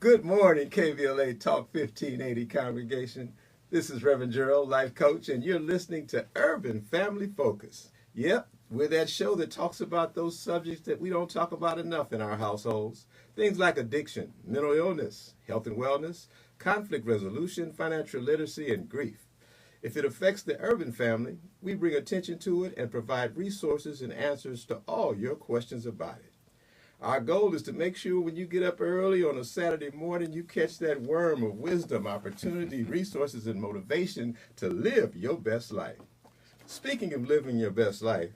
Good morning, KBLA Talk 1580 congregation. This is Reverend Gerald, life coach, and you're listening to Urban Family Focus. Yep, we're that show that talks about those subjects that we don't talk about enough in our households. Things like addiction, mental illness, health and wellness, conflict resolution, financial literacy, and grief. If it affects the urban family, we bring attention to it and provide resources and answers to all your questions about it. Our goal is to make sure when you get up early on a Saturday morning, you catch that worm of wisdom, opportunity, resources, and motivation to live your best life. Speaking of living your best life,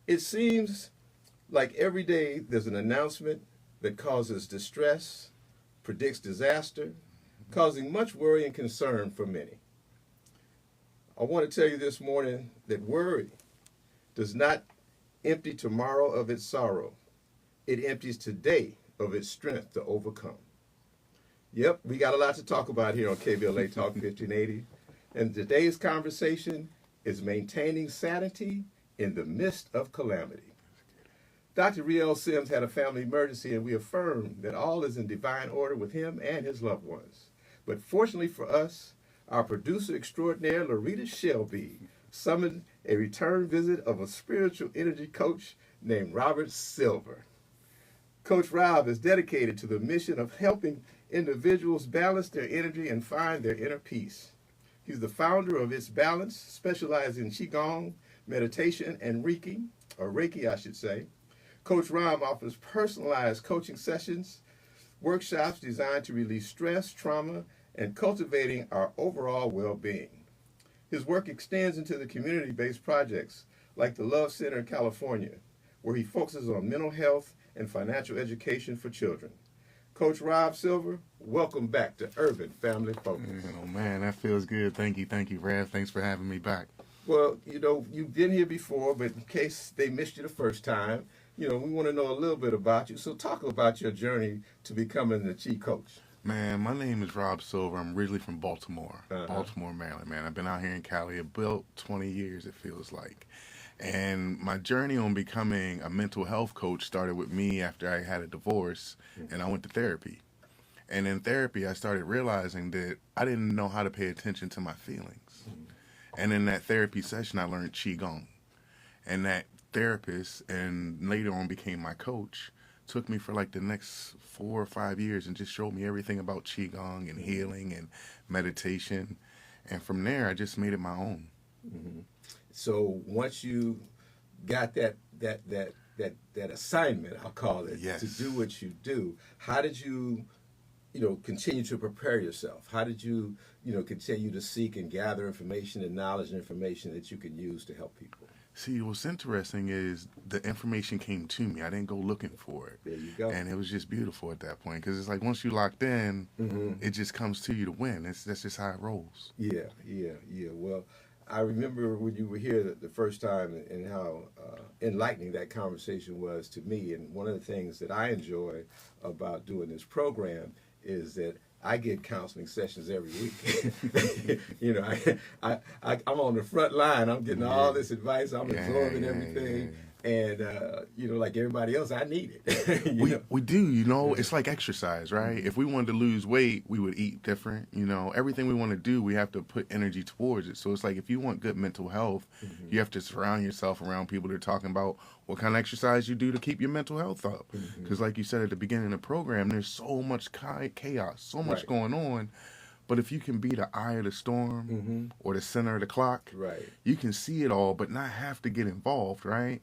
it seems like every day there's an announcement that causes distress, predicts disaster, causing much worry and concern for many. I want to tell you this morning that worry does not empty tomorrow of its sorrow. It empties today of its strength to overcome. Yep, we got a lot to talk about here on KBLA Talk 1580. And today's conversation is maintaining sanity in the midst of calamity. Dr. Riel Sims had a family emergency, and we affirm that all is in divine order with him and his loved ones. But fortunately for us, our producer extraordinaire, Loretta Shelby, summoned a return visit of a spiritual energy coach named Robert Silver. Coach Rob is dedicated to the mission of helping individuals balance their energy and find their inner peace. He's the founder of It's Balance, specializing in Qigong, meditation, and Reiki, I should say. Coach Rob offers personalized coaching sessions, workshops designed to release stress, trauma, and cultivating our overall well-being. His work extends into the community-based projects like the Love Center in California, where he focuses on mental health and financial education for children. Coach Rob Silver, welcome back to Urban Family Focus. Oh man, that feels good. Thank you, Rev. Thanks for having me back. Well, you've been here before, but in case they missed you the first time, we want to know a little bit about you. So talk about your journey to becoming the Chi coach. Man, my name is Rob Silver. I'm originally from Baltimore, Maryland, man. I've been out here in Cali about 20 years, it feels like. And my journey on becoming a mental health coach started with me after I had a divorce, and I went to therapy. And in therapy, I started realizing that I didn't know how to pay attention to my feelings. And in that therapy session, I learned Qigong. And that therapist, and later on became my coach, took me for like the next 4 or 5 years and just showed me everything about Qigong and healing and meditation. And from there, I just made it my own. Mm-hmm. So once you got that assignment, I'll call it, yes, to do what you do, how did you, continue to prepare yourself? How did you, continue to seek and gather information and knowledge and information that you can use to help people? See, what's interesting is the information came to me. I didn't go looking for it. There you go. And it was just beautiful at that point because it's like once you locked in, it just comes to you to win. That's just how it rolls. Yeah. Well, I remember when you were here the first time and how enlightening that conversation was to me. And one of the things that I enjoy about doing this program is that I get counseling sessions every week. I'm on the front line. I'm getting all this advice. I'm absorbing everything. And, like everybody else, I need it. We do, it's like exercise, right? If we wanted to lose weight, we would eat different. Everything we want to do, we have to put energy towards it. So it's like if you want good mental health, you have to surround yourself around people that are talking about what kind of exercise you do to keep your mental health up. Because like you said at the beginning of the program, there's so much chaos, so much going on. But if you can be the eye of the storm or the center of the clock, you can see it all, but not have to get involved, right?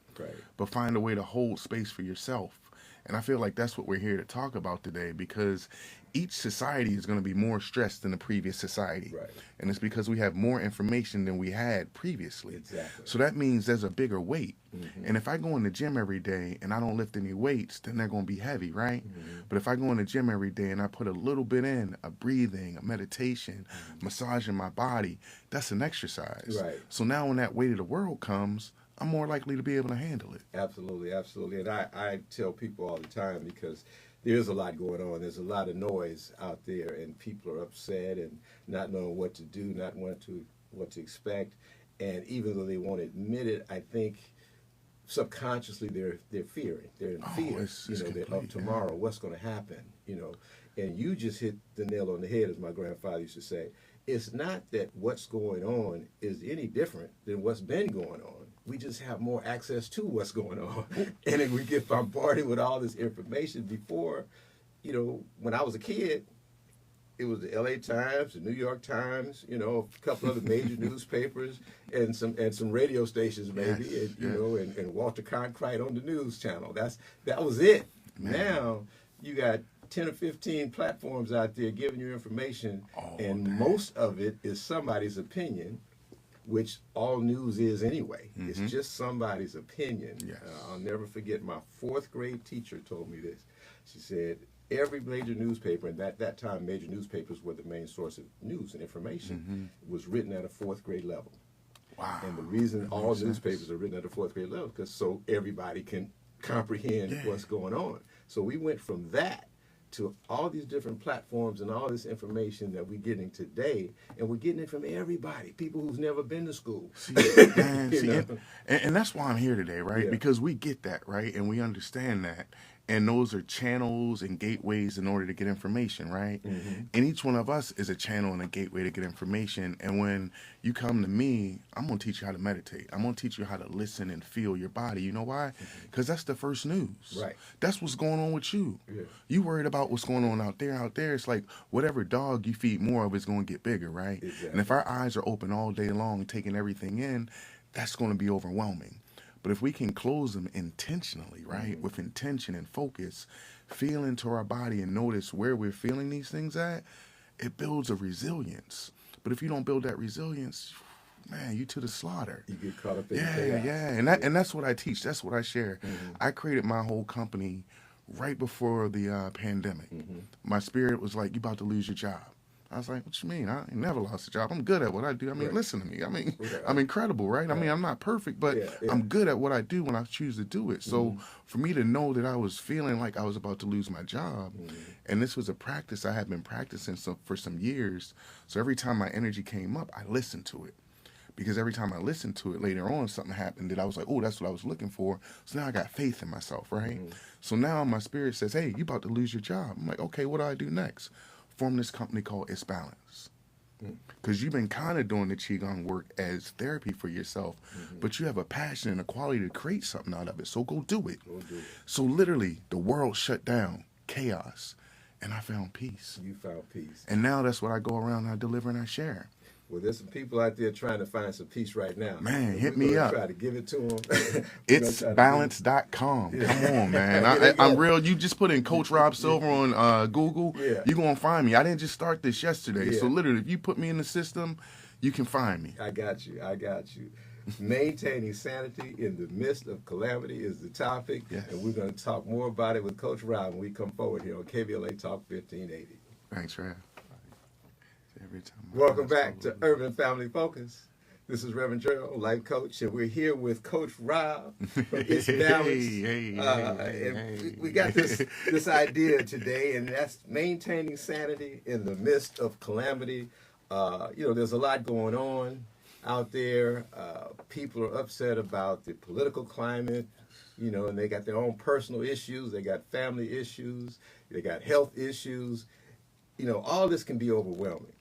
But find a way to hold space for yourself. And I feel like that's what we're here to talk about today because each society is going to be more stressed than the previous society. And it's because we have more information than we had previously. Exactly. So that means there's a bigger weight. And if I go in the gym every day and I don't lift any weights, then they're going to be heavy, right? But if I go in the gym every day and I put a little bit in, a breathing, a meditation, massaging my body, that's an exercise. So now when that weight of the world comes, I'm more likely to be able to handle it. Absolutely. And I tell people all the time because there's a lot going on. There's a lot of noise out there, and people are upset and not knowing what to do, not what to expect. And even though they won't admit it, I think subconsciously they're fearing. They're in fear, it's of tomorrow, what's going to happen, And you just hit the nail on the head, as my grandfather used to say. It's not that what's going on is any different than what's been going on. We just have more access to what's going on. And then we get bombarded with all this information. Before, when I was a kid, it was the LA Times, the New York Times, a couple other major newspapers, and some radio stations maybe, Yes, and Walter Cronkite on the news channel. That was it. Man. Now you got 10 or 15 platforms out there giving you information, and day. most of it is somebody's opinion, which all news is anyway. Mm-hmm. It's just somebody's opinion. Yes. I'll never forget, my fourth grade teacher told me this. She said, every major newspaper, and at that time major newspapers were the main source of news and information, was written at a fourth grade level. Wow. And the reason That all makes newspapers sense. are written at a fourth grade level is because so everybody can comprehend what's going on. So we went from that to all these different platforms and all this information that we're getting today, and we're getting it from everybody, people who's never been to school. See, man, and that's why I'm here today, right? Yeah. Because we get that, right? And we understand that. And those are channels and gateways in order to get information, right? Mm-hmm. And each one of us is a channel and a gateway to get information. And when you come to me, I'm going to teach you how to meditate. I'm going to teach you how to listen and feel your body. You know why? Because that's the first news. Right. That's what's going on with you. Yeah. You worried about what's going on out there. Out there, it's like whatever dog you feed more of is going to get bigger, right? Exactly. And if our eyes are open all day long, taking everything in, that's going to be overwhelming. But if we can close them intentionally, right, with intention and focus, feel into our body and notice where we're feeling these things at, it builds a resilience. But if you don't build that resilience, man, you to the slaughter. You get caught up in Yeah, chaos. yeah. And that's what I teach. That's what I share. I created my whole company right before the pandemic. My spirit was like, you about to lose your job. I was like, what you mean? I ain't never lost a job. I'm good at what I do. I mean, Right. Listen to me. I mean, Right. I'm incredible, right? I mean, I'm not perfect, but Yeah. I'm good at what I do when I choose to do it. So for me to know that I was feeling like I was about to lose my job, and this was a practice I had been practicing for some years. So every time my energy came up, I listened to it. Because every time I listened to it later on, something happened that I was like, oh, that's what I was looking for. So now I got faith in myself, right? So now my spirit says, hey, you about to lose your job. I'm like, okay, what do I do next? Form this company called It's Balance. Because you've been kind of doing the Qigong work as therapy for yourself, but you have a passion and a quality to create something out of it. So go do it. Go do it. So literally, the world shut down, chaos, and I found peace. You found peace. And now that's what I go around and I deliver and I share. Well, there's some people out there trying to find some peace right now. Man, And hit we're me gonna up. Try to give it to them. It's balance.com. Come on, man. I'm real. You just put in Coach Rob Silver on Google. Yeah. You're going to find me. I didn't just start this yesterday. Yeah. So literally, if you put me in the system, you can find me. I got you. Maintaining sanity in the midst of calamity is the topic. Yes. And we're going to talk more about it with Coach Rob when we come forward here on KBLA Talk 1580. Thanks, Rev. Every time Welcome back to Urban Family Focus. This is Reverend Gerald, life coach, and we're here with Coach Rob from It's Balance. And we got this idea today, and that's maintaining sanity in the midst of calamity. There's a lot going on out there. People are upset about the political climate, and they got their own personal issues. They got family issues. They got health issues. All this can be overwhelming.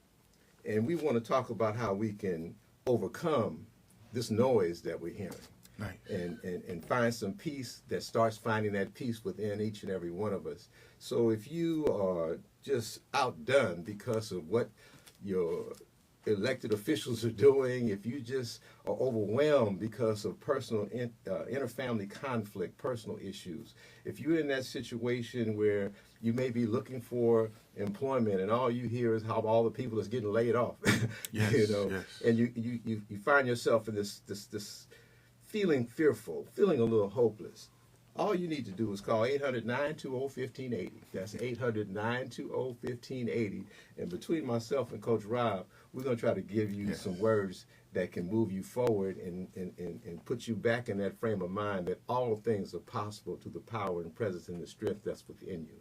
And we want to talk about how we can overcome this noise that we're hearing. Nice. And find some peace that starts finding that peace within each and every one of us. So if you are just outdone because of what your elected officials are doing, if you just are overwhelmed because of personal inter-family conflict, personal issues, if you're in that situation where you may be looking for employment and all you hear is how all the people is getting laid off, Yes, yes. and you find yourself in this feeling fearful, feeling a little hopeless, all you need to do is call 800-920-1580. That's 800-920-1580. And between myself and Coach Rob, we're going to try to give you some words that can move you forward and put you back in that frame of mind that all things are possible through the power and presence and the strength that's within you.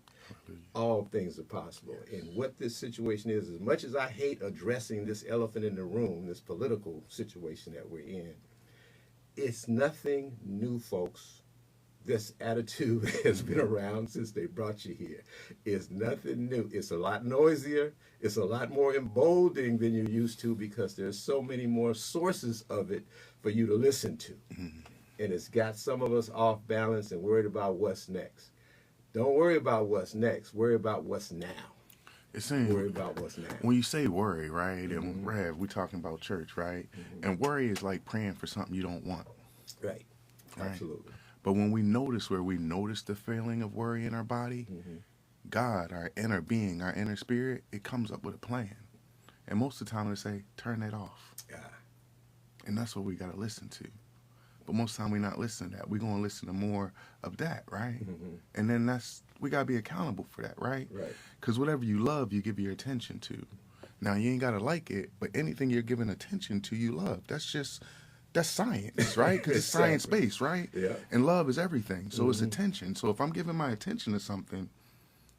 All things are possible. And what this situation is, as much as I hate addressing this elephant in the room, this political situation that we're in, it's nothing new, folks, This attitude has been around since they brought you here. It's nothing new. It's a lot noisier. It's a lot more emboldening than you're used to because there's so many more sources of it for you to listen to. Mhm. And it's got some of us off balance and worried about what's next. Don't worry about what's next. Worry about what's now. It's in, Worry about what's now. when you say worry, right? Mhm. And Rev, we talking about church, right? And worry is like praying for something you don't want. Right. Right. Absolutely. But when we notice where we notice the feeling of worry in our body, God, our inner being, our inner spirit, it comes up with a plan. And most of the time they say, turn that off. Yeah. And that's what we got to listen to. But most of the time we're not listening to that. We're going to listen to more of that, right? And then we got to be accountable for that, right? Right. Because whatever you love, you give your attention to. Now, you ain't got to like it, but anything you're giving attention to, you love. That's science, right? Because it's Exactly. science-based, right? Yeah. And love is everything. So it's attention. So if I'm giving my attention to something,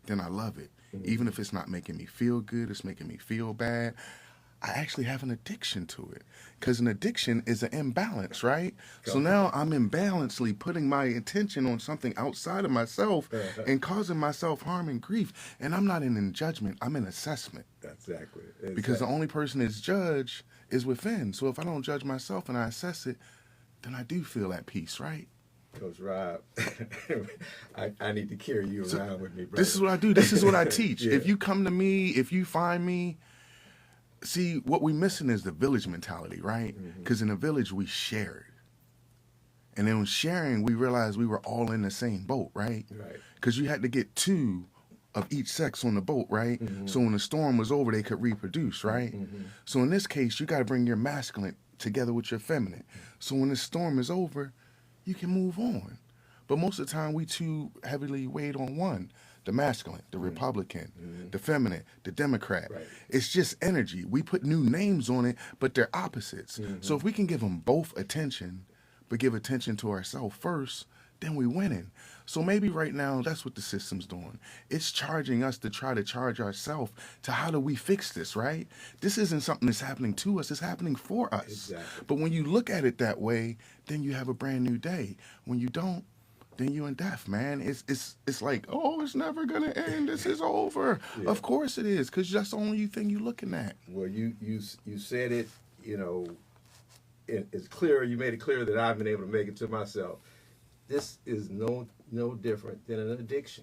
then I love it. Even if it's not making me feel good, it's making me feel bad. I actually have an addiction to it. Because an addiction is an imbalance, right? So now I'm imbalancely putting my attention on something outside of myself and causing myself harm and grief. And I'm not in judgment. I'm in assessment. Exactly. Because the only person that's judged is within. So if I don't judge myself and I assess it, then I do feel at peace, right? Coach Rob, I need to carry you around with me, brother. This is what I do. This is what I teach. Yeah. If you come to me, if you find me, see, what we missing is the village mentality, right? Because in the village, we shared. And then when sharing, we realized we were all in the same boat, right? Right. Because you had to get two of each sex on the boat, right? So when the storm was over, they could reproduce, right? So in this case, you got to bring your masculine together with your feminine. So when the storm is over, you can move on. But most of the time, we too heavily weighed on one. The masculine, the Republican, the feminine, the Democrat. Right. It's just energy. We put new names on it, but they're opposites. So if we can give them both attention, but give attention to ourselves first, then we winning. So maybe right now, that's what the system's doing. It's charging us to try to charge ourselves to how do we fix this, right? This isn't something that's happening to us. It's happening for us. Exactly. But when you look at it that way, then you have a brand new day. When you don't, then you in death, man. It's like, oh, it's never gonna end. This is over. Yeah. Of course it is, because that's the only thing you're looking at. Well, you said it, it's clear. You made it clear that I've been able to make it to myself. This is no different than an addiction.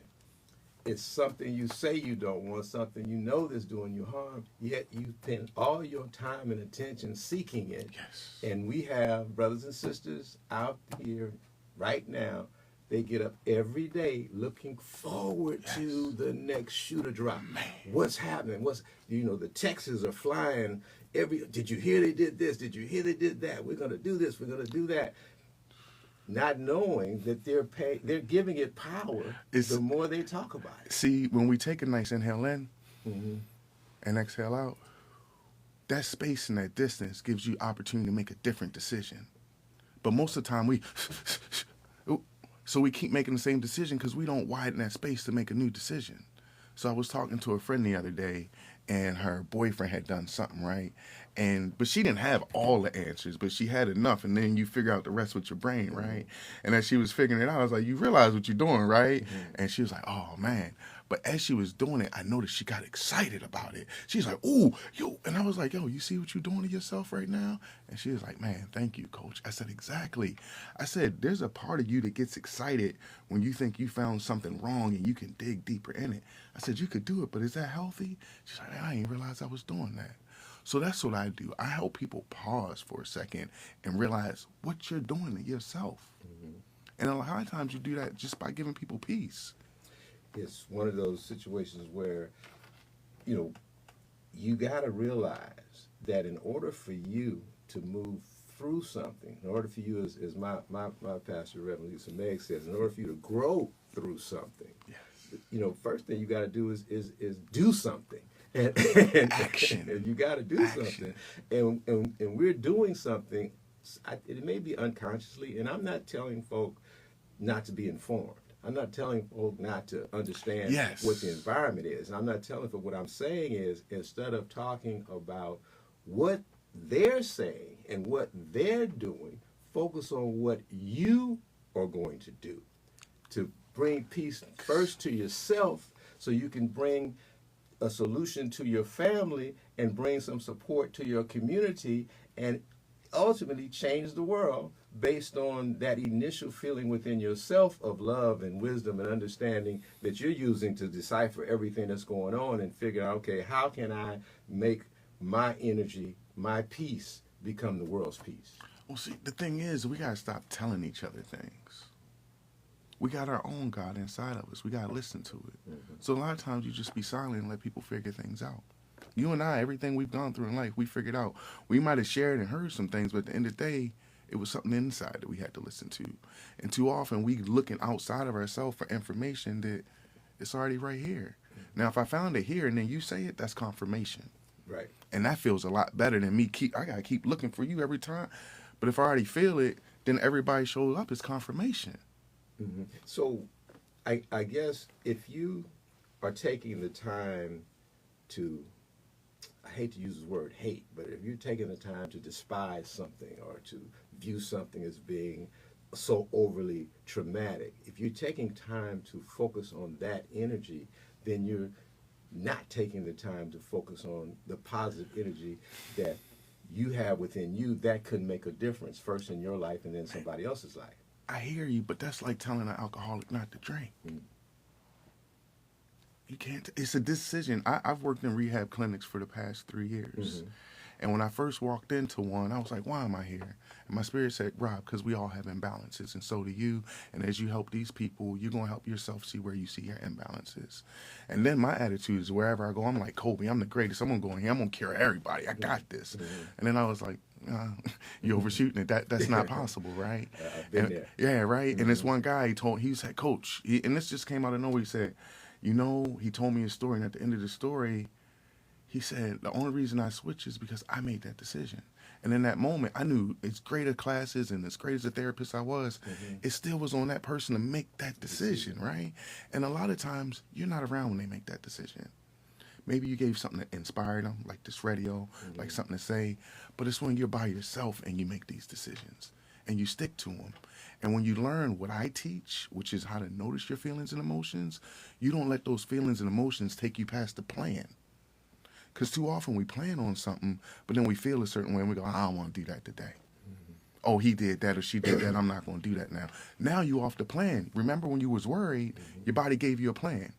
It's something you say you don't want, something you know that's doing you harm, yet you spend all your time and attention seeking it. Yes. And we have brothers and sisters out here right now. They get up every day looking forward to the next shoe to drop. Man. What's happening? The texts are flying. Did you hear they did this? Did you hear they did that? We're going to do this. We're going to do that. Not knowing that they're giving it power the more they talk about it. See, when we take a nice inhale in and exhale out, that space and that distance gives you opportunity to make a different decision. But most of the time so we keep making the same decision because we don't widen that space to make a new decision. So I was talking to a friend the other day, and her boyfriend had done something, right? But she didn't have all the answers, but she had enough, and then you figure out the rest with your brain, right? And as she was figuring it out, I was like, you realize what you're doing, right? And she was like, oh, man. But as she was doing it, I noticed she got excited about it. She's like, ooh, yo. And I was like, yo, you see what you're doing to yourself right now? And she was like, man, thank you, coach. I said, exactly. I said, there's a part of you that gets excited when you think you found something wrong and you can dig deeper in it. I said, you could do it, but is that healthy? She's like, I didn't realize I was doing that. So that's what I do. I help people pause for a second and realize what you're doing to yourself. And a lot of times you do that just by giving people peace. It's one of those situations where, you got to realize that in order for you to move through something, in order for you, as my pastor, Reverend Lisa Meg says, in order for you to grow through something, first thing you got to do is do something. And Action. And you got to do something. And we're doing something, it may be unconsciously, and I'm not telling folk not to be informed. I'm not telling folk not to understand what the environment is. I'm not telling folk. What I'm saying is, instead of talking about what they're saying and what they're doing, focus on what you are going to do. to bring peace first to yourself so you can bring a solution to your family and bring some support to your community and ultimately change the world based on that initial feeling within yourself of love and wisdom and understanding that you're using to decipher everything that's going on and figure out, okay, how can I make my energy, my peace, become the world's peace? Well, see, the thing is, we got to stop telling each other things. We got our own God inside of us. We got to listen to it. Mm-hmm. So a lot of times you just be silent and let people figure things out. You and I, everything we've gone through in life, we figured out. We might have shared and heard some things, but at the end of the day, it was something inside that we had to listen to. And too often we looking outside of ourselves for information that it's already right here. Mm-hmm. Now, if I found it here and then you say it, that's confirmation. Right. And that feels a lot better than me. I got to keep looking for you every time. But if I already feel it, then everybody shows up as confirmation. Mm-hmm. So I guess if you are taking the time to, I hate to use the word hate, but if you're taking the time to despise something or to view something as being so overly traumatic, if you're taking time to focus on that energy, then you're not taking the time to focus on the positive energy that you have within you that could make a difference first in your life and then somebody else's life. I hear you, but that's like telling an alcoholic not to drink. Mm. You can't. It's a decision. I've worked in rehab clinics for the past 3 years. Mm-hmm. And when I first walked into one, I was like, why am I here? And my spirit said, Rob, because we all have imbalances, and so do you. And as you help these people, you're going to help yourself see where you see your imbalances. And then my attitude is wherever I go, I'm like, Kobe, I'm the greatest. I'm going to go in here. I'm going to cure everybody. I got this. Mm-hmm. And then I was like, you're overshooting it. That's not possible, right? I've been there. Yeah, right. Mm-hmm. And this one guy, he said, Coach, and this just came out of nowhere. He said, he told me a story, and at the end of the story, he said, the only reason I switched is because I made that decision. And in that moment, I knew as great as classes and as great as a therapist I was, mm-hmm. it still was on that person to make that decision, right? And a lot of times, you're not around when they make that decision. Maybe you gave something that inspired them, like this radio, mm-hmm. like something to say, but it's when you're by yourself and you make these decisions and you stick to them. And when you learn what I teach, which is how to notice your feelings and emotions, you don't let those feelings and emotions take you past the plan. Because too often we plan on something, but then we feel a certain way and we go, I don't want to do that today. Mm-hmm. Oh, he did that or she did that. I'm not going to do that now. Now you off the plan. Remember when you was worried, mm-hmm. your body gave you a plan.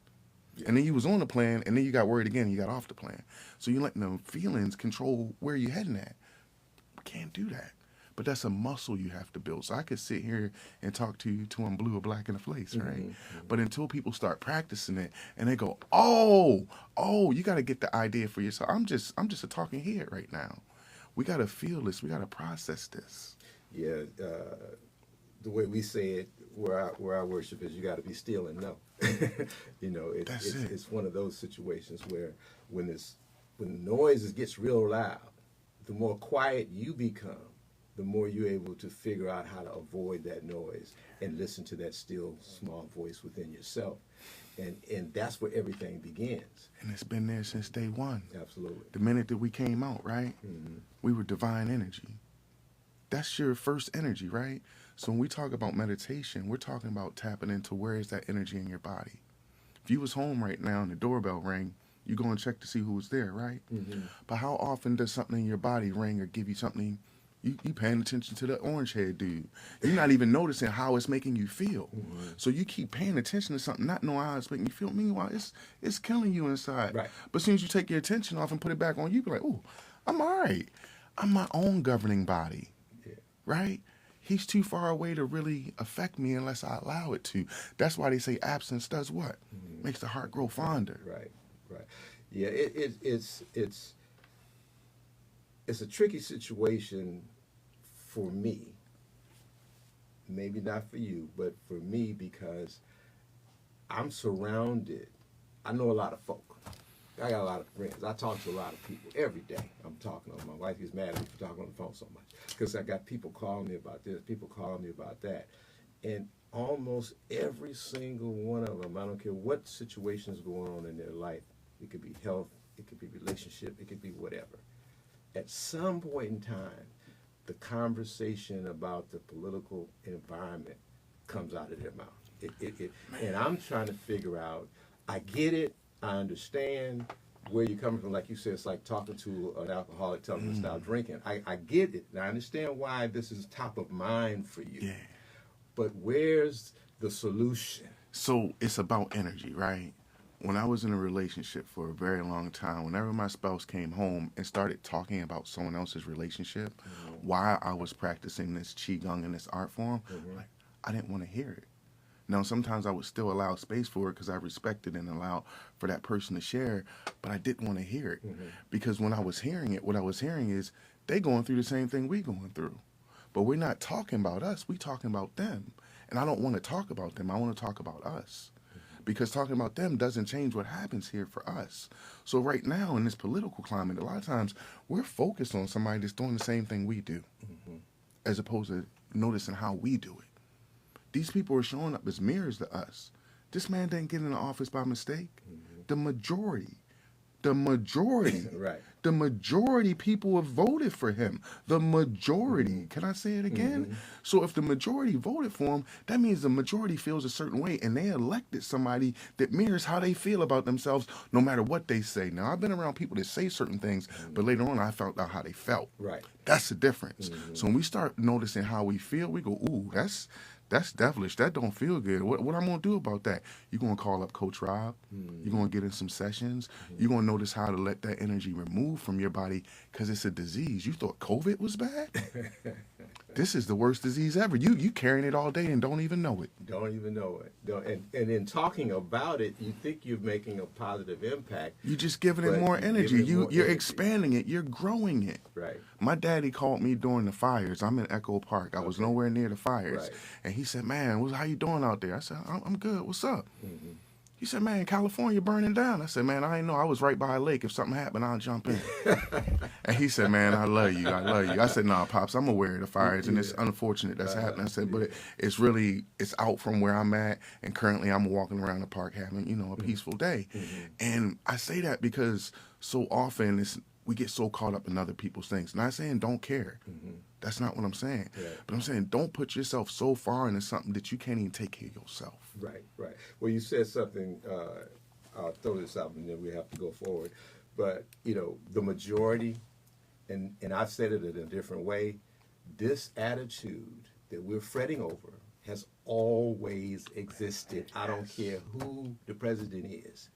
Yeah. And then you was on the plan and then you got worried again and you got off the plan. So you're letting the feelings control where you're heading at. We can't do that. But that's a muscle you have to build. So I could sit here and talk to you till I'm blue or black in the face, right? Mm-hmm. But until people start practicing it and they go, oh, you got to get the idea for yourself. I'm just a talking head right now. We got to feel this. We got to process this. Yeah, the way we say it, where I worship is you got to be still and know. It's one of those situations where when the noise gets real loud, the more quiet you become, the more you're able to figure out how to avoid that noise and listen to that still small voice within yourself. And that's where everything begins. And it's been there since day one. Absolutely. The minute that we came out, right? Mm-hmm. We were divine energy. That's your first energy, right? So when we talk about meditation, we're talking about tapping into where is that energy in your body. If you was home right now and the doorbell rang, you go and check to see who was there, right? Mm-hmm. But how often does something in your body ring or give you something? You paying attention to the orange haired dude. You're not even noticing how it's making you feel. Mm-hmm. So you keep paying attention to something, not knowing how it's making you feel. Meanwhile, it's killing you inside. Right. But as soon as you take your attention off and put it back on you, be like, oh, I'm all right. I'm my own governing body. Yeah. Right? He's too far away to really affect me unless I allow it to. That's why they say absence does what? Mm-hmm. Makes the heart grow fonder. Right. Yeah, it's a tricky situation for me, maybe not for you, but for me because I'm surrounded. I know a lot of folk. I got a lot of friends. I talk to a lot of people every day. I'm talking to them. My wife gets mad at me for talking on the phone so much because I got people calling me about this, people calling me about that. And almost every single one of them, I don't care what situation is going on in their life, it could be health, it could be relationship, it could be whatever. At some point in time, the conversation about the political environment comes out of their mouth. And I'm trying to figure out, I get it, I understand where you're coming from. Like you said, it's like talking to an alcoholic, telling them to stop drinking. I get it, and I understand why this is top of mind for you. Yeah. But where's the solution? So it's about energy, right? When I was in a relationship for a very long time, whenever my spouse came home and started talking about someone else's relationship, while I was practicing this qigong and this art form, like, I didn't want to hear it. Now, sometimes I would still allow space for it because I respected and allowed for that person to share, but I didn't want to hear it because when I was hearing it, what I was hearing is they going through the same thing we going through, but we're not talking about us. We talking about them, and I don't want to talk about them. I want to talk about us because talking about them doesn't change what happens here for us. So right now in this political climate, a lot of times we're focused on somebody that's doing the same thing we do, as opposed to noticing how we do it. These people are showing up as mirrors to us. This man didn't get in the office by mistake. The majority, Right. the majority people have voted for him. The majority. Can I say it again? So if the majority voted for him, that means the majority feels a certain way, and they elected somebody that mirrors how they feel about themselves, no matter what they say. Now, I've been around people that say certain things, but later on I found out how they felt. Right. That's the difference. So when we start noticing how we feel, we go, ooh, that's devilish. That don't feel good. What I'm going to do about that? You're going to call up Coach Rob. You're going to get in some sessions. You're going to notice how to let that energy remove from your body because it's a disease. You thought COVID was bad? This is the worst disease ever. You carrying it all day and don't even know it. Don't even know it. And in talking about it, you think you're making a positive impact. You're just giving it But more you give energy. it more You're energy. expanding it. You're growing it. Right. My daddy called me during the fires. I'm in Echo Park. I was nowhere near the fires. Right. And he said, man, how you doing out there? I said, I'm good. What's up? He said, man, California burning down. I said, man, I didn't know. I was right by a lake. If something happened, I'll jump in. And he said, man, I love you. I love you. I said, nah, Pops, I'm aware of the fires, and it's unfortunate that's happening. I said, but it's out from where I'm at, and currently I'm walking around the park having, a peaceful day. And I say that because so often we get so caught up in other people's things. Not saying don't care. That's not what I'm saying. Yeah. But I'm saying don't put yourself so far into something that you can't even take care of yourself. Right. Well, you said something, I'll throw this out and then we have to go forward. But, the majority, and I've said it in a different way, this attitude that we're fretting over has always existed. I don't care who the president is.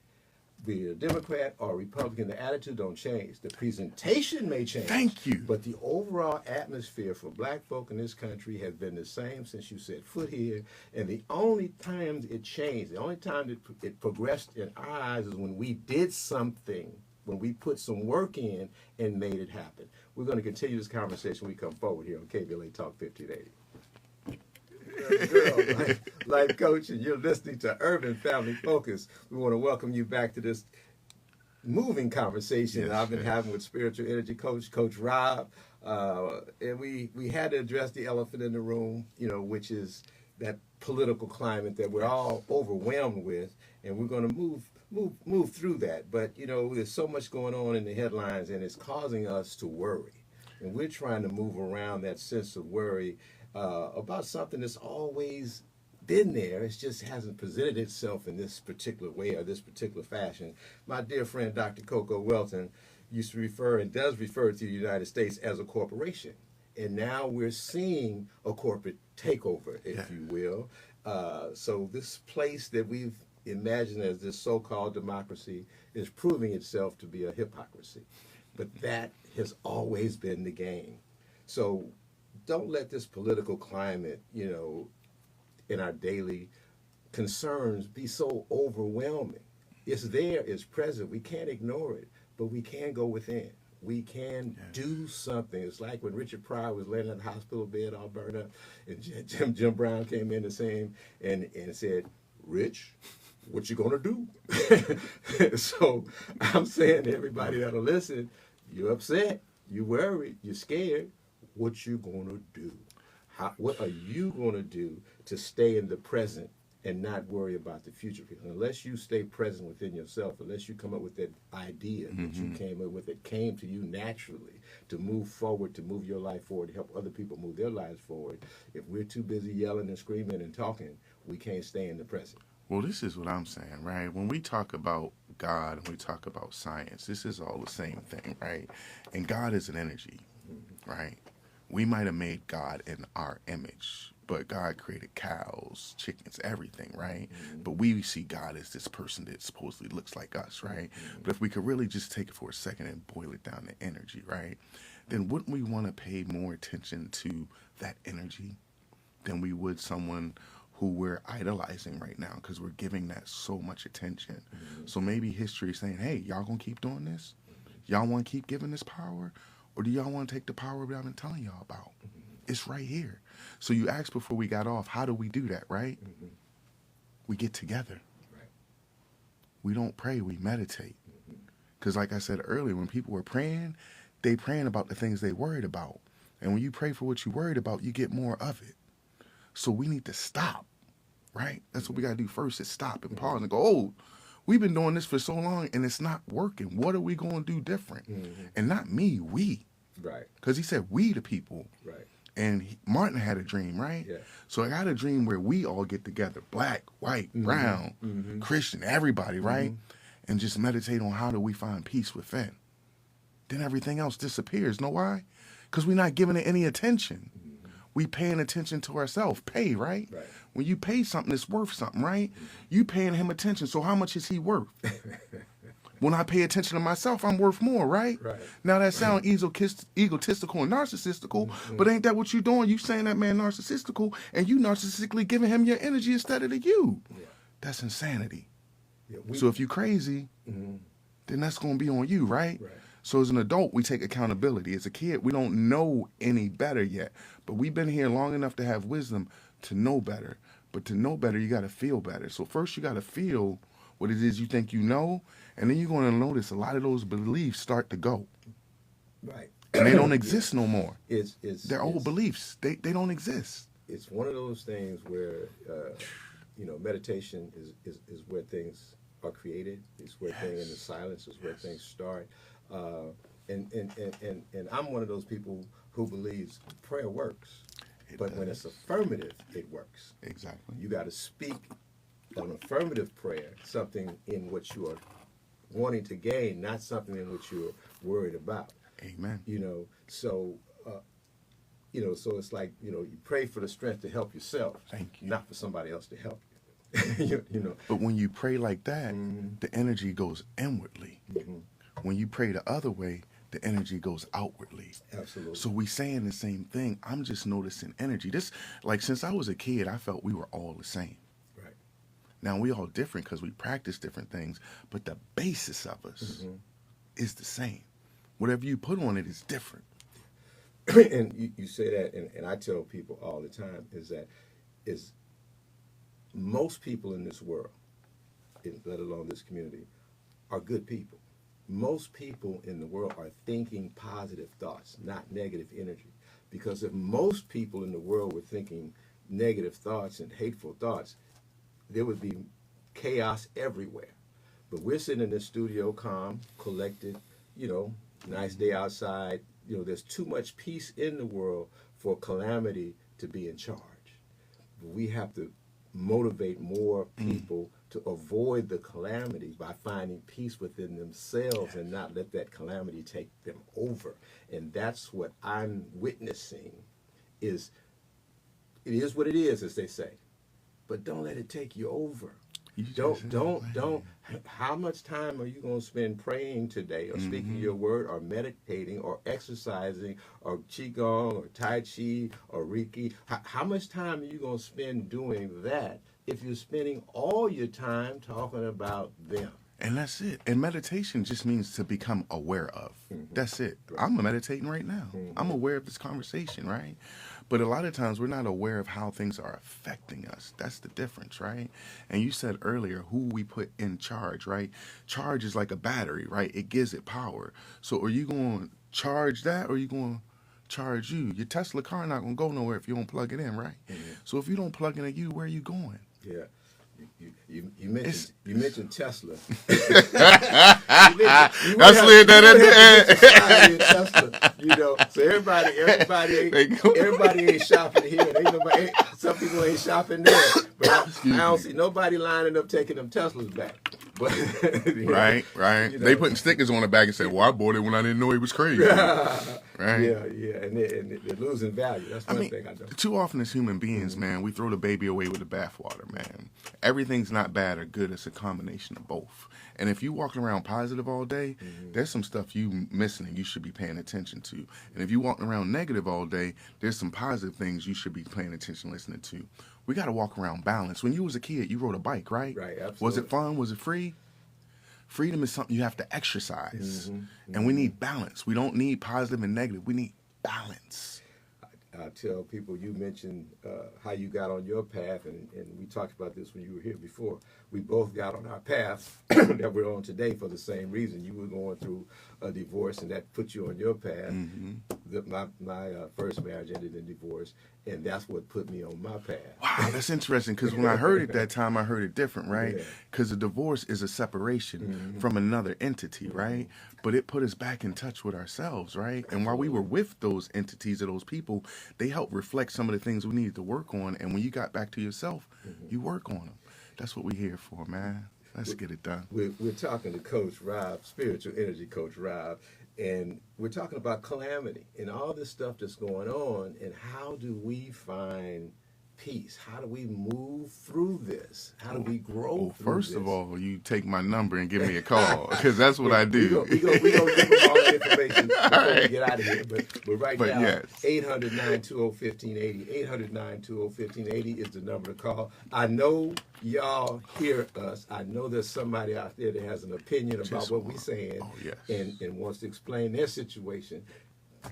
Be it a Democrat or a Republican, the attitude don't change. The presentation may change. Thank you. But the overall atmosphere for black folk in this country has been the same since you set foot here. And the only time it changed, the only time it progressed in our eyes is when we did something, when we put some work in and made it happen. We're going to continue this conversation when we come forward here on KBLA Talk 1580. Girl, life coach, and you're listening to Urban Family Focus. We want to welcome you back to this moving conversation that I've been having with spiritual energy coach, Coach Rob. And we had to address the elephant in the room, which is that political climate that we're all overwhelmed with, and we're going to move through that. But there's so much going on in the headlines, and it's causing us to worry. And we're trying to move around that sense of worry about something that's always been there. It just hasn't presented itself in this particular way or this particular fashion. My dear friend Dr. Coco Welton used to refer and does refer to the United States as a corporation. And now we're seeing a corporate takeover, if you will. So this place that we've imagined as this so-called democracy is proving itself to be a hypocrisy. But that has always been the game. So don't let this political climate, in our daily concerns be so overwhelming. It's there, it's present. We can't ignore it, but we can go within. We can do something. It's like when Richard Pryor was laying in the hospital bed all burned up, and Jim Brown came in to see him and said, "Rich, what you gonna do?" So I'm saying to everybody that'll listen, you're upset, you worried, you're scared. What you gonna do? What are you gonna do to stay in the present and not worry about the future? Because unless you stay present within yourself, unless you come up with that idea that you came up with, it came to you naturally to move forward, to move your life forward, to help other people move their lives forward. If we're too busy yelling and screaming and talking, we can't stay in the present. Well, this is what I'm saying, right? When we talk about God and we talk about science, this is all the same thing, right? And God is an energy, right? We might have made God in our image, but God created cows, chickens, everything, right? But we see God as this person that supposedly looks like us, right? But if we could really just take it for a second and boil it down to energy, right? Then wouldn't we want to pay more attention to that energy than we would someone who we're idolizing right now, because we're giving that so much attention. So maybe history is saying, hey, y'all gonna keep doing this? Y'all want to keep giving this power? Or do y'all want to take the power that I've been telling y'all about? It's right here. So you asked before we got off, how do we do that, right? We get together. Right. We don't pray, we meditate. Because like I said earlier, when people were praying, they praying about the things they worried about. And when you pray for what you worried about, you get more of it. So we need to stop. Right? That's what we got to do first, is stop and pause and go, oh, we've been doing this for so long and it's not working. What are we going to do different? And not me, we. Right. Because he said we the people. Right. And Martin had a dream, right? Yeah. So I got a dream where we all get together, black, white, brown, Christian, everybody, right? And just meditate on how do we find peace within. Then everything else disappears. Know why? Because we're not giving it any attention. We paying attention to ourselves. Pay, right? Right. When you pay something, it's worth something, right? You paying him attention, so how much is he worth? When I pay attention to myself, I'm worth more, right? Right. Now that sounds egotistical and narcissistical, but ain't that what you doing? You saying that man narcissistical, and you narcissistically giving him your energy instead of the you. Yeah. That's insanity. Yeah, So if you crazy, then that's going to be on you, right? Right. So as an adult, we take accountability. As a kid, we don't know any better yet. But we've been here long enough to have wisdom to know better. But to know better, you got to feel better. So first you got to feel what it is you think you know. And then you're going to notice a lot of those beliefs start to go. Right. And they don't exist no more. They're old beliefs. They don't exist. It's one of those things where, meditation is where things are created. It's where things in the silence is where things start. And I'm one of those people who believes prayer works, but when it's affirmative, it works. Exactly. You got to speak an affirmative prayer, something in what you are wanting to gain, not something in which you're worried about. Amen. So it's like, you pray for the strength to help yourself, Thank you. not for somebody else to help you. But when you pray like that, the energy goes inwardly. When you pray the other way, the energy goes outwardly. Absolutely. So we saying the same thing. I'm just noticing energy. This, like, since I was a kid, I felt we were all the same. Right. Now we all different because we practice different things, but the basis of us is the same. Whatever you put on it is different. And you say that, and I tell people all the time, is most people in this world, let alone this community, are good people. Most people in the world are thinking positive thoughts, not negative energy. Because if most people in the world were thinking negative thoughts and hateful thoughts, there would be chaos everywhere. But we're sitting in this studio, calm, collected, nice day outside. There's too much peace in the world for calamity to be in charge. We have to motivate more people to avoid the calamity by finding peace within themselves and not let that calamity take them over. And that's what I'm witnessing. It is what it is, as they say, but don't let it take you over. Don't. How much time are you going to spend praying today, or speaking your word, or meditating, or exercising, or qigong, or tai chi, or reiki? How much time are you going to spend doing that if you're spending all your time talking about them? And that's it. And meditation just means to become aware of. That's it. Right. I'm meditating right now. I'm aware of this conversation, right? But a lot of times we're not aware of how things are affecting us. That's the difference, right? And you said earlier who we put in charge, right? Charge is like a battery, right? It gives it power. So are you going to charge that, or are you going to charge you? Your Tesla car not going to go nowhere if you don't plug it in, right? So if you don't plug it in you, where are you going? Yeah. You mentioned Tesla. I slid that in there. Tesla, so everybody ain't shopping here. Some people ain't shopping there, but I don't see nobody lining up taking them Teslas back. But right. They putting stickers on the back and say, "Well, I bought it when I didn't know it was crazy." Right? Yeah, and they're losing value. That's one thing I know. Too often as human beings, man, we throw the baby away with the bathwater, man. Everything's not bad or good. It's a combination of both. And if you walking around positive all day, there's some stuff you missing and you should be paying attention to. And if you walking around negative all day, there's some positive things you should be paying attention, listening to. We got to walk around balanced. When you was a kid, you rode a bike, right? Right, absolutely. Was it fun? Was it free? Freedom is something you have to exercise. And we need balance. We don't need positive and negative. We need balance. I tell people, you mentioned how you got on your path, and we talked about this when you were here before. We both got on our path that we're on today for the same reason. You were going through a divorce, and that put you on your path. My first marriage ended in divorce, and that's what put me on my path. Wow, that's interesting, because when I heard it that time, I heard it different, right? Because a divorce is a separation from another entity, right? But it put us back in touch with ourselves, right? And while we were with those entities or those people, they helped reflect some of the things we needed to work on. And when you got back to yourself, you work on them. That's what we're here for, man. Let's get it done. We're talking to Coach Rob, spiritual energy coach Rob, and we're talking about calamity and all this stuff that's going on, and how do we find peace? How do we move through this? How do we grow through First this? of all, you take my number and give me a call, because that's what I do. We're going to give them all the information before we get out of here. But right now, yes. 800-920-1580. 800-920-1580 is the number to call. I know y'all hear us. I know there's somebody out there that has an opinion about what we're saying and wants to explain their situation.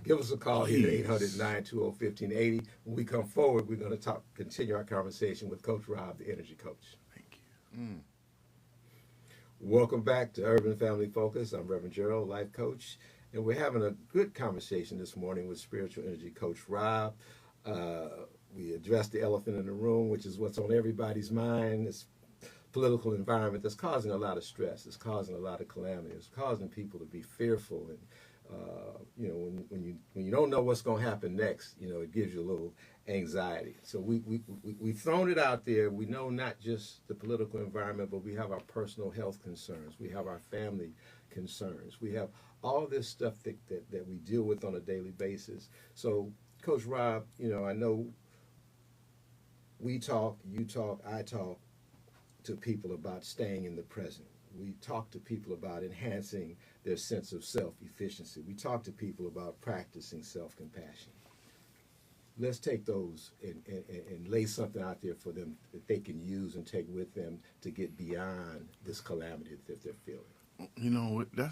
Give us a call here at 800-920-1580. When we come forward, we're going to continue our conversation with Coach Rob, the energy coach. Thank you. Welcome back to Urban Family Focus. I'm Reverend Gerald, life coach, and we're having a good conversation this morning with spiritual energy coach Rob. We addressed the elephant in the room, which is what's on everybody's mind. This political environment that's causing a lot of stress. It's causing a lot of calamity. It's causing people to be fearful, and when you don't know what's going to happen next, it gives you a little anxiety. So we've thrown it out there. We know not just the political environment, but we have our personal health concerns. We have our family concerns. We have all this stuff that we deal with on a daily basis. So, Coach Rob, I know we talk, you talk, I talk to people about staying in the present. We talk to people about enhancing their sense of self-efficiency. We talk to people about practicing self-compassion. Let's take those and lay something out there for them that they can use and take with them to get beyond this calamity that they're feeling.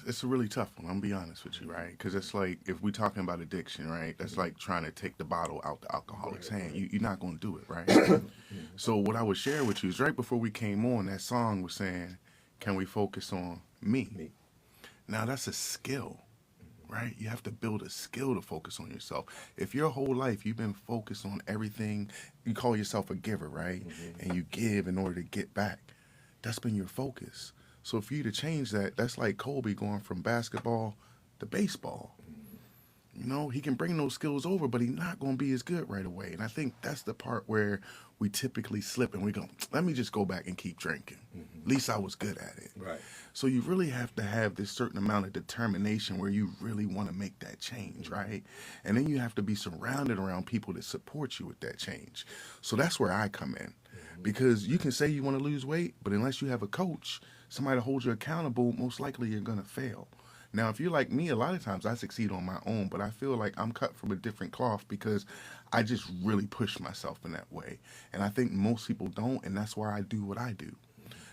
It's a really tough one. I'm going to be honest with you, right? Because it's like, if we're talking about addiction, right, that's like trying to take the bottle out the alcoholic's hand. You're not going to do it, right? So what I would share with you is, right before we came on, that song was saying, can we focus on me? Now, that's a skill, right? You have to build a skill to focus on yourself. If your whole life you've been focused on everything, you call yourself a giver, right? And you give in order to get back. That's been your focus. So for you to change that, that's like Kobe going from basketball to baseball. He can bring those skills over, but he's not going to be as good right away. And I think that's the part where we typically slip and we go, let me just go back and keep drinking. At least I was good at it. Right. So you really have to have this certain amount of determination where you really want to make that change, right? And then you have to be surrounded around people that support you with that change. So that's where I come in. Because you can say you want to lose weight, but unless you have a coach, somebody to hold you accountable, most likely you're going to fail. Now, if you're like me, a lot of times I succeed on my own, but I feel like I'm cut from a different cloth because I just really push myself in that way. And I think most people don't, and that's why I do what I do.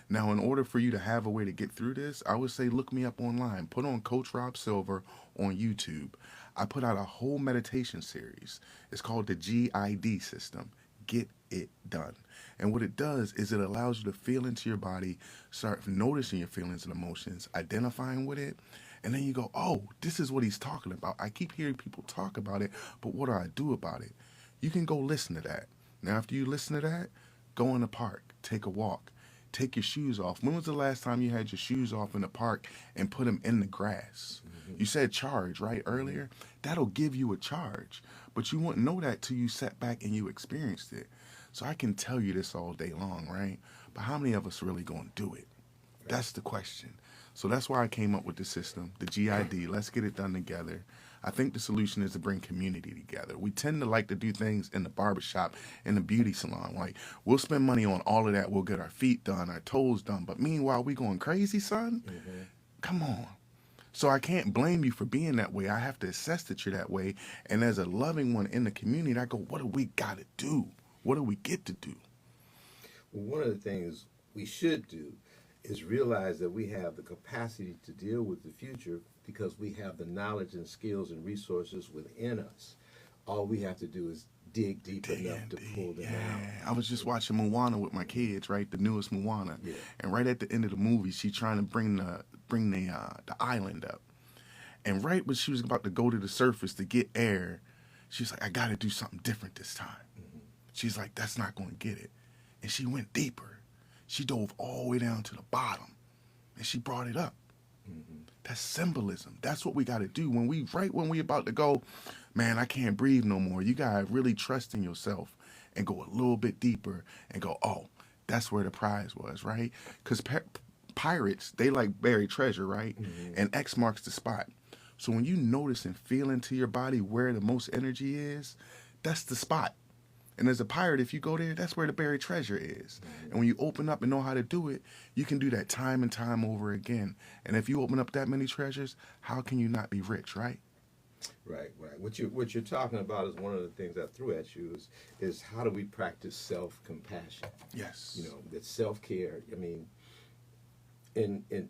Now, in order for you to have a way to get through this, I would say look me up online. Put on Coach Rob Silver on YouTube. I put out a whole meditation series. It's called the GID system. Get it done. And what it does is it allows you to feel into your body, start noticing your feelings and emotions, identifying with it, and then you go, oh, this is what he's talking about. I keep hearing people talk about it, but what do I do about it? You can go listen to that. Now, after you listen to that, go in the park, take a walk, Take your shoes off. When was the last time you had your shoes off in the park and put them in the grass? You said charge, right, earlier? That'll give you a charge. But you wouldn't know that till you sat back and you experienced it. So I can tell you this all day long, right? But how many of us really going to do it? That's the question. So that's why I came up with the system, the GID. Let's get it done together. I think the solution is to bring community together. We tend to like to do things in the barbershop, in the beauty salon. Like, we'll spend money on all of that. We'll get our feet done, our toes done. But meanwhile, we going crazy, son? Come on. So I can't blame you for being that way. I have to assess that you're that way. And as a loving one in the community, I go, what do we got to do? What do we get to do? Well, one of the things we should do is realize that we have the capacity to deal with the future because we have the knowledge and skills and resources within us. All we have to do is dig deep enough to pull them out. I was just watching Moana with my kids, right? The newest Moana. Yeah. And right at the end of the movie, she's trying to bring the island up. And right when she was about to go to the surface to get air, she's like, I got to do something different this time. She's like, that's not going to get it. And she went deeper. She dove all the way down to the bottom, and she brought it up. That's symbolism. That's what we got to do when we about to go, man, I can't breathe no more. You got to really trust in yourself and go a little bit deeper and go, oh, that's where the prize was, right? Because pirates, they like buried treasure, right? And X marks the spot. So when you notice and feel into your body where the most energy is, that's the spot. And as a pirate, if you go there, that's where the buried treasure is. And when you open up and know how to do it, you can do that time and time over again. And if you open up that many treasures, how can you not be rich, right? Right. What you're talking about is one of the things I threw at you is how do we practice self-compassion? Yes. You know, that self-care. I mean, in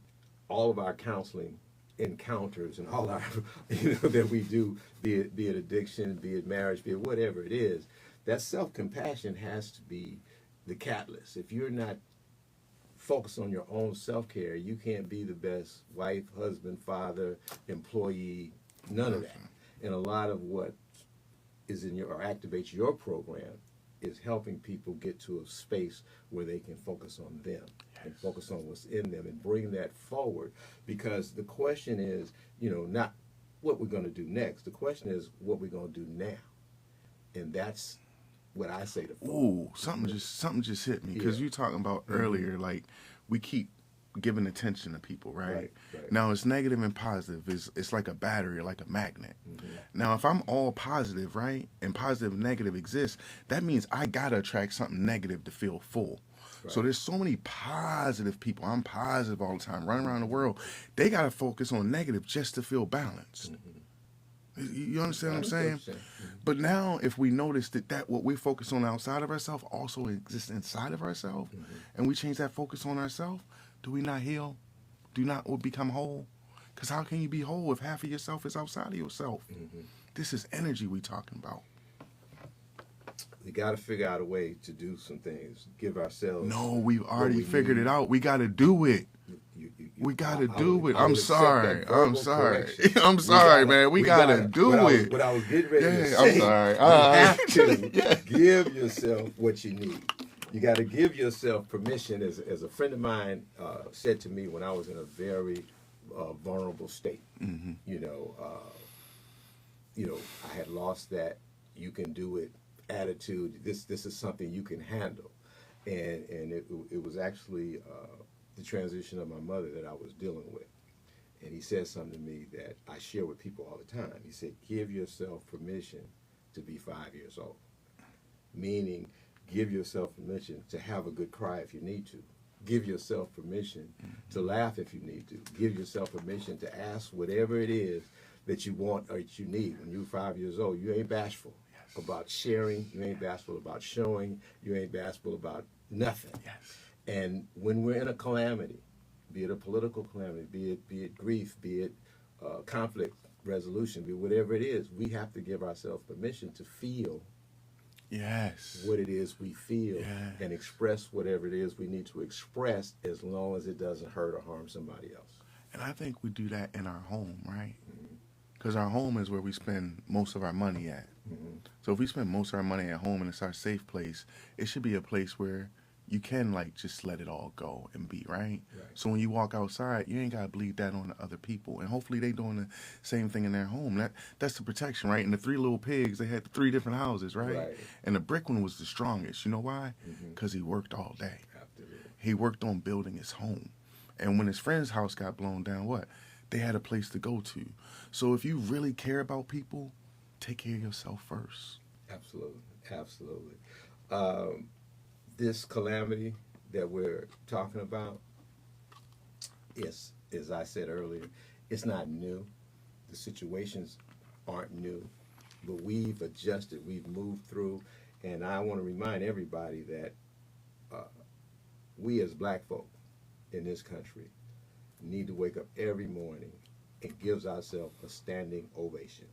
all of our counseling encounters and all our, that we do, be it addiction, be it marriage, be it whatever it is, that self-compassion has to be the catalyst. If you're not focused on your own self-care, you can't be the best wife, husband, father, employee, none of that. And a lot of what is in your, or activates your program, is helping people get to a space where they can focus on them and focus on what's in them and bring that forward. Because the question is, not what we're going to do next. The question is what we're going to do now. And that's what I say to folks. Ooh, something just hit me because you talking about earlier, like we keep giving attention to people, right? Now it's negative and positive. It's like a battery, like a magnet. Now if I'm all positive, right, and positive and negative exists, that means I gotta attract something negative to feel full. So there's so many positive people. I'm positive all the time, running around the world. They gotta focus on negative just to feel balanced. You understand what I'm saying? But now if we notice that what we focus on outside of ourselves also exists inside of ourselves, and we change that focus on ourselves, do we not heal? Do you not become whole? Because how can you be whole if half of yourself is outside of yourself? This is energy we talking about. We got to figure out a way to do some things. Give ourselves. No, we've already figured it out. We got to do it. We got to do it. I'm sorry. I'm sorry. I'm sorry, man. We got to do it. What I was getting ready to say. I'm sorry. You have to give yourself what you need. You got to give yourself permission. As a friend of mine said to me when I was in a very vulnerable state, I had lost that you can do it attitude. This is something you can handle, and it was actually the transition of my mother that I was dealing with. And he said something to me that I share with people all the time. He said, give yourself permission to be 5 years old. Meaning, give yourself permission to have a good cry if you need to. Give yourself permission to laugh if you need to. Give yourself permission to ask whatever it is that you want or that you need. When you're 5 years old, you ain't bashful about sharing. You ain't bashful about showing. You ain't bashful about nothing. And when we're in a calamity, be it a political calamity, be it grief, be it conflict resolution, be it whatever it is, we have to give ourselves permission to feel what it is we feel and express whatever it is we need to express, as long as it doesn't hurt or harm somebody else. And I think we do that in our home, right? Because our home is where we spend most of our money at. So if we spend most of our money at home and it's our safe place, it should be a place where you can like just let it all go and be right. Right. So when you walk outside, you ain't gotta bleed that on to other people, and hopefully they doing the same thing in their home. That's the protection, right? And the three little pigs, they had the three different houses, right? Right. And the brick one was the strongest. You know why? Because he worked all day. Absolutely. He worked on building his home, and when his friend's house got blown down, what? They had a place to go to. So if you really care about people, take care of yourself first. Absolutely. Absolutely. This calamity that we're talking about is, as I said earlier, it's not new. The situations aren't new, but we've adjusted, we've moved through, and I want to remind everybody that we as black folk in this country need to wake up every morning and give ourselves a standing ovation,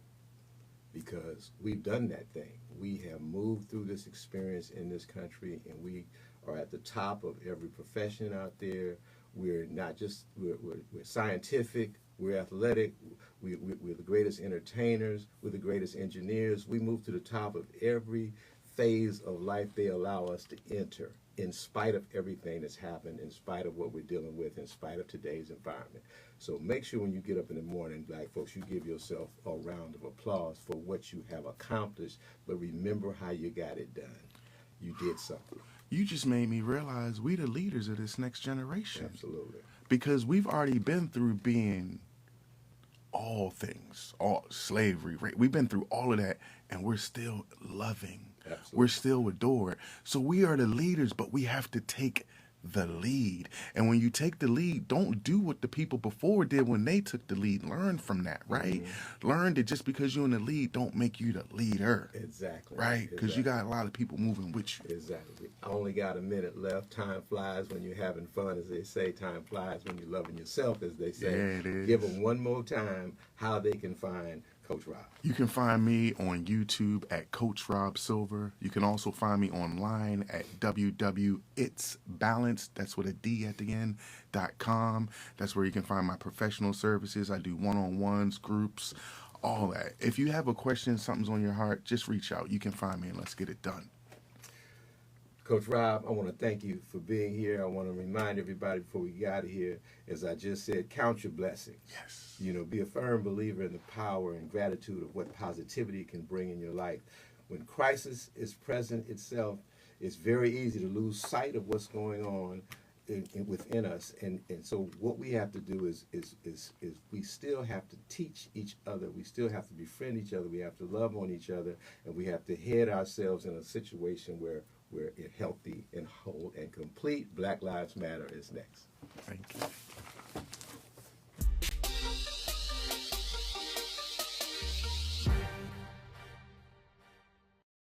because we've done that thing. We have moved through this experience in this country, and we are at the top of every profession out there. We're not just, we're scientific, we're athletic, we're the greatest entertainers, we're the greatest engineers. We move to the top of every phase of life they allow us to enter, in spite of everything that's happened, in spite of what we're dealing with, in spite of today's environment. So make sure when you get up in the morning, black folks, you give yourself a round of applause for what you have accomplished, but remember how you got it done. You did something. You just made me realize we the leaders of this next generation. Absolutely. Because we've already been through being all things, all slavery, right? We've been through all of that, and we're still loving. Absolutely. We're still adored. So we are the leaders, but we have to take the lead. And when you take the lead, don't do what the people before did when they took the lead. Learn from that, right? Learn that just because you're in the lead don't make you the leader. Exactly. Right? Because you got a lot of people moving with you. Exactly. I only got a minute left. Time flies when you're having fun, as they say. Time flies when you're loving yourself, as they say. Yeah, it is. Give them one more time how they can find Coach Rob. You can find me on YouTube at Coach Rob Silver. You can also find me online at www.itsbalance, that's with a D at the end, .com. That's where you can find my professional services. I do one-on-ones, groups, all that. If you have a question, something's on your heart, just reach out. You can find me and let's get it done. Coach Rob, I want to thank you for being here. I want to remind everybody before we got here, as I just said, count your blessings. Yes. You know, be a firm believer in the power and gratitude of what positivity can bring in your life. When crisis is present itself, it's very easy to lose sight of what's going on within us. And so what we have to do is we still have to teach each other. We still have to befriend each other. We have to love on each other. And we have to head ourselves in a situation where we're healthy and whole and complete. Black Lives Matter is next. Thank you.